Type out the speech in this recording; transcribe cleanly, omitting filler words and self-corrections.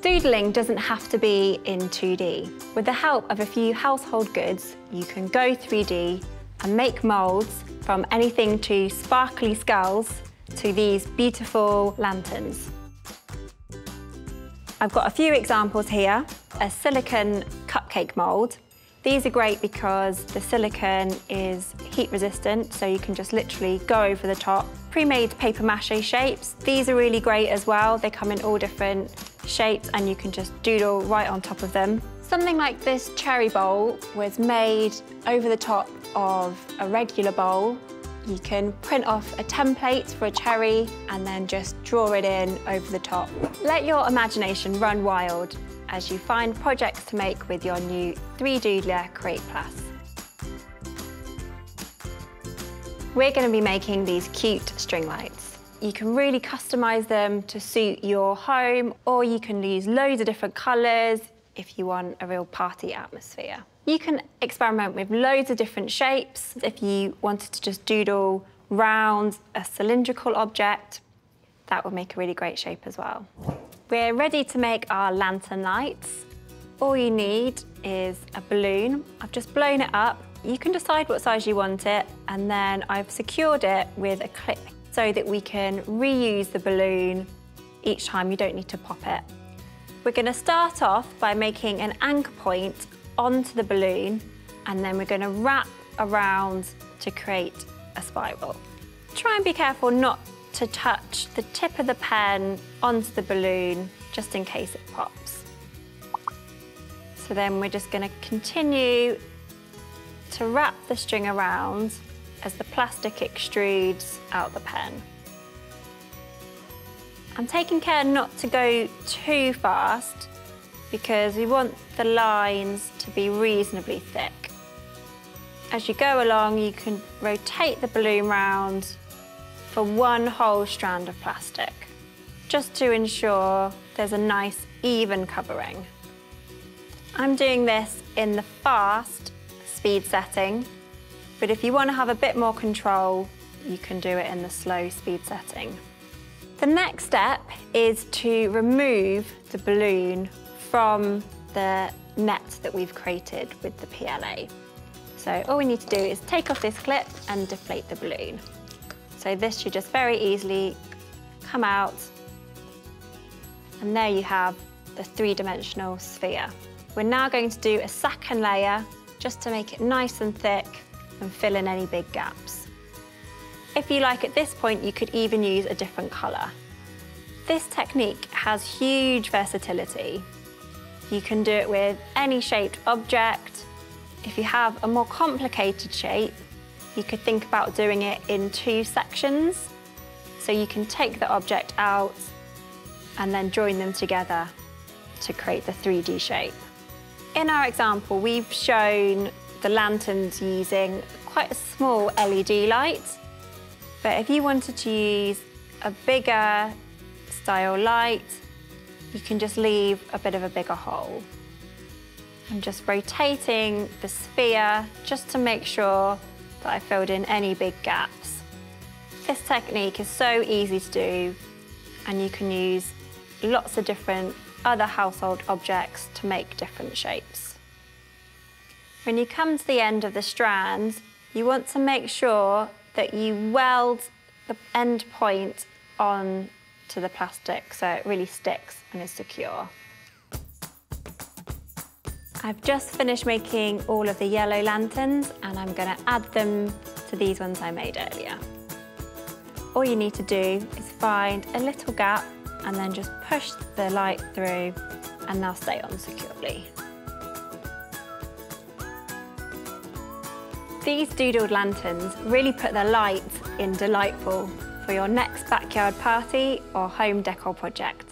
Doodling doesn't have to be in 2D. With the help of a few household goods, you can go 3D and make moulds from anything to sparkly skulls to these beautiful lanterns. I've got a few examples here. A silicone cupcake mould. These are great because the silicone is heat resistant, so you can just literally go over the top. Pre-made paper mache shapes. These are really great as well. They come in all different shapes and you can just doodle right on top of them. Something like this cherry bowl was made over the top of a regular bowl. You can print off a template for a cherry and then just draw it in over the top. Let your imagination run wild as you find projects to make with your new 3Doodler Create Plus. We're going to be making these cute string lights. You can really customise them to suit your home, or you can use loads of different colours if you want a real party atmosphere. You can experiment with loads of different shapes. If you wanted to just doodle round a cylindrical object, that would make a really great shape as well. We're ready to make our lantern lights. All you need is a balloon. I've just blown it up. You can decide what size you want it, and then I've secured it with a clip so that we can reuse the balloon each time. You don't need to pop it. We're going to start off by making an anchor point onto the balloon, and then we're going to wrap around to create a spiral. Try and be careful not to touch the tip of the pen onto the balloon, just in case it pops. So then we're just going to continue to wrap the string around as the plastic extrudes out the pen. I'm taking care not to go too fast because we want the lines to be reasonably thick. As you go along, you can rotate the balloon round for one whole strand of plastic, just to ensure there's a nice even covering. I'm doing this in the fast speed setting, but if you want to have a bit more control, you can do it in the slow speed setting. The next step is to remove the balloon from the net that we've created with the PLA. So all we need to do is take off this clip and deflate the balloon. So this should just very easily come out, and there you have the three-dimensional sphere. We're now going to do a second layer just to make it nice and thick and fill in any big gaps. If you like, at this point, you could even use a different colour. This technique has huge versatility. You can do it with any shaped object. If you have a more complicated shape, you could think about doing it in two sections. So you can take the object out and then join them together to create the 3D shape. In our example, we've shown the lanterns using quite a small LED light. But if you wanted to use a bigger style light, you can just leave a bit of a bigger hole. I'm just rotating the sphere just to make sure that I filled in any big gaps. This technique is so easy to do, and you can use lots of different other household objects to make different shapes. When you come to the end of the strand, you want to make sure that you weld the end point on to the plastic so it really sticks and is secure. I've just finished making all of the yellow lanterns, and I'm going to add them to these ones I made earlier. All you need to do is find a little gap and then just push the light through, and they'll stay on securely. These doodled lanterns really put the light in delightful for your next backyard party or home decor project.